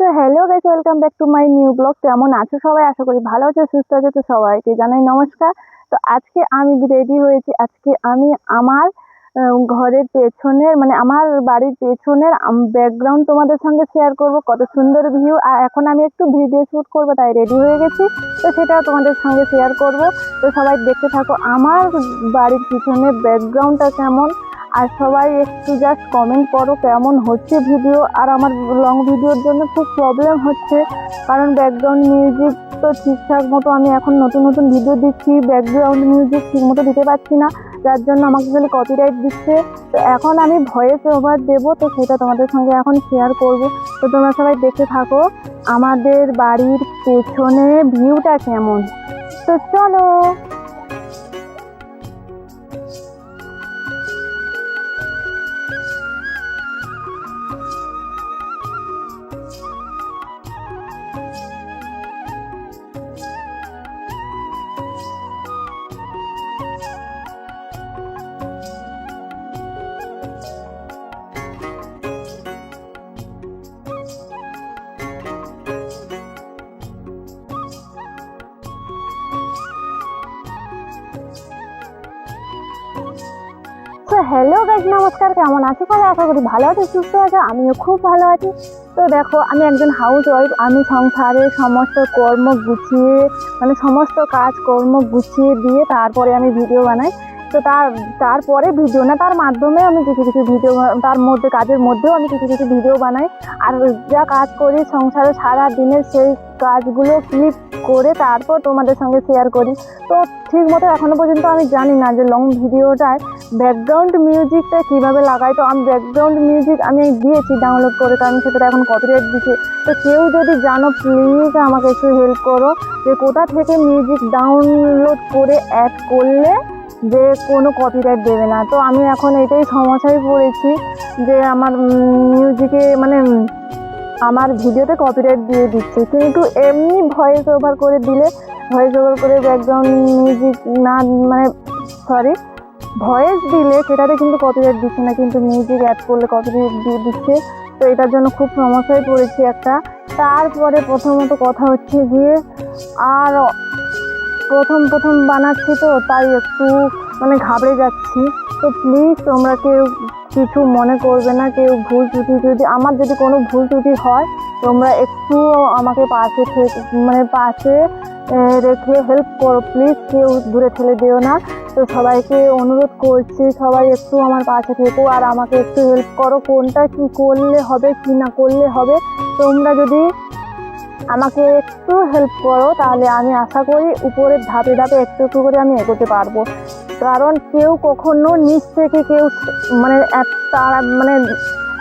তো hello guys, welcome back to my new blog. কেমন আছো সবাই? আশা করি ভালো আছো, সুস্থ আছো। তো সবাইকে জানাই নমস্কার। তো আজকে আমি রেডি হয়েছি। আজকে আমি আমার ঘরের পেছনের মানে আমার বাড়ির পেছনের ব্যাকগ্রাউন্ড তোমাদের সঙ্গে শেয়ার করব। কত সুন্দর ভিউ। আর এখন আমি একটু ভিডিও শুট করব, তাই রেডি হয়ে গেছি। তো সেটাও তোমাদের সঙ্গে শেয়ার করব। তো সবাই দেখতে থাকো আমার বাড়ির পিছনে ব্যাকগ্রাউন্ডটা কেমন। আর সবাই একটু জাস্ট কমেন্ট করো কেমন হচ্ছে ভিডিও। আর আমার লং ভিডিওর জন্য খুব প্রবলেম হচ্ছে, কারণ ব্যাকগ্রাউন্ড মিউজিক তো ঠিকঠাক মতো আমি এখন নতুন নতুন ভিডিও দিচ্ছি, ব্যাকগ্রাউন্ড মিউজিক ঠিক মতো দিতে পারছি না, যার জন্য আমাকে খালি কপিরাইট দিচ্ছে। তো এখন আমি ভয়েস ওভার দেবো, তো সেটা তোমাদের সঙ্গে এখন শেয়ার করব। তো তোমরা সবাই দেখতে থাকো আমাদের বাড়ির পেছনে ভিউটা কেমন। তো চলো। তো হ্যালো গাইজ, নমস্কার। কেমন আছো সবাই? আশা করি ভালো আছো, সুস্থ আছো। আমিও খুব ভালো আছি। তো দেখো, আমি একজন হাউস ওয়াইফ। আমি সংসারে সমস্ত কর্ম গুছিয়ে মানে সমস্ত কাজকর্ম গুছিয়ে দিয়ে তারপরে আমি ভিডিও বানাই। তো তারপরে ভিডিও না, তার মাধ্যমে আমি কিছু কিছু ভিডিও, তার মধ্যে কাজের মধ্যেও আমি কিছু কিছু ভিডিও বানাই। আর যা কাজ করি সংসারে সারা দিনের, সেই কাজগুলো ক্লিপ করে তারপর তোমাদের সঙ্গে শেয়ার করি। তো ঠিক মতো এখনো পর্যন্ত আমি জানি না যে লং ভিডিওটায় ব্যাকগ্রাউন্ড মিউজিকটা কীভাবে লাগাই। তো আমি ব্যাকগ্রাউন্ড মিউজিক আমি দিয়েছি ডাউনলোড করে, কারণ সেটা এখন কপিরাইট দিচ্ছে। তো কেউ যদি জানো প্লিজ আমাকে একটু হেল্প করো, যে কোথা থেকে মিউজিক ডাউনলোড করে অ্যাড করলে যে কোনো কপিরাইট দেবে না। তো আমি এখন এটাই সমস্যায় পড়েছি যে আমার মিউজিকে মানে আমার ভিডিওতে কপিরাইট দিয়ে দিচ্ছে, কিন্তু এমনি ভয়েস ওভার করে দিলে, ভয়েস ওভার করে ব্যাকগ্রাউন্ড মিউজিক না মানে সরি ভয়েস দিলে সেটাতে কিন্তু কপিরাইট দিচ্ছে না, কিন্তু মিউজিক অ্যাড করলে কপিরাইট দিয়ে দিচ্ছে। তো এটার জন্য খুব সমস্যায় পড়েছি একটা। তারপরে প্রথমত কথা হচ্ছে গিয়ে, আর প্রথম বানাচ্ছি, তো তাই একটু মানে ঘাবড়ে যাচ্ছি। তো প্লিজ তোমরা কেউ কিছু মনে করবে না, কেউ ভুল ত্রুটি যদি আমার যদি কোনো ভুল ত্রুটি হয়, তোমরা একটু আমাকে পাশে রেখে হেল্প করো প্লিজ, কেউ দূরে ঠেলে দিও না। তো সবাইকে অনুরোধ করছি, সবাই একটু আমার পাশে থেকো আর আমাকে একটু হেল্প করো, কোনটা কি করলে হবে কি না করলে হবে। তোমরা যদি আমাকে একটু হেল্প করো তাহলে আমি আশা করি উপরের ধাপে ধাপে একটু একটু করে আমি এগোতে পারবো। কারণ কেউ কখনো নিচ থেকে কেউ মানে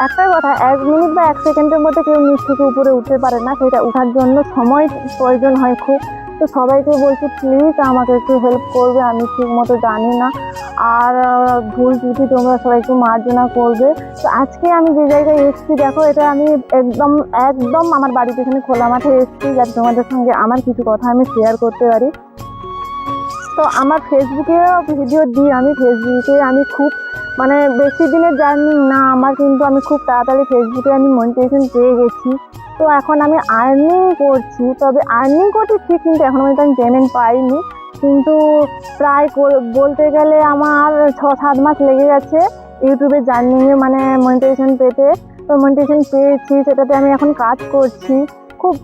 একটাই কথা, 1 মিনিট বা 1 সেকেন্ডের মধ্যে কেউ নিচ থেকে উপরে উঠতে পারে না, সেটা ওঠার জন্য সময় প্রয়োজন হয় খুব। তো সবাইকে বলছি প্লিজ আমাকে একটু হেল্প করবে, আমি ঠিক মতো জানি না। আর ভুল ত্রুটি তোমরা সবাই একটু মার্জনা করবে। তো আজকে আমি যে জায়গায় এসেছি দেখো, এটা আমি একদম একদম আমার বাড়ির পেছনে খোলা মাঠে এসেছি, যাতে তোমাদের সঙ্গে আমার কিছু কথা আমি শেয়ার করতে পারি। তো আমার ফেসবুকেও ভিডিও দিই, আমি ফেসবুকে আমি খুব মানে বেশি দিনের জার্নি না আমার, কিন্তু আমি খুব তাড়াতাড়ি ফেসবুকে আমি মনিটাইজেশন পেয়ে গেছি। তো এখন আমি আর্নিং করছি, তবে আর্নিং করছি ঠিক, কিন্তু এখনও পর্যন্ত আমি পেমেন্ট পাইনি। কিন্তু প্রায় বলতে গেলে আমার 6-7 মাস লেগে গেছে ইউটিউবে জার্নিংয়ে মানে মনিটাইজেশন পেতে। তো মনিটাইজেশন পেয়েছি, সেটাতে আমি এখন কাজ করছি। খুব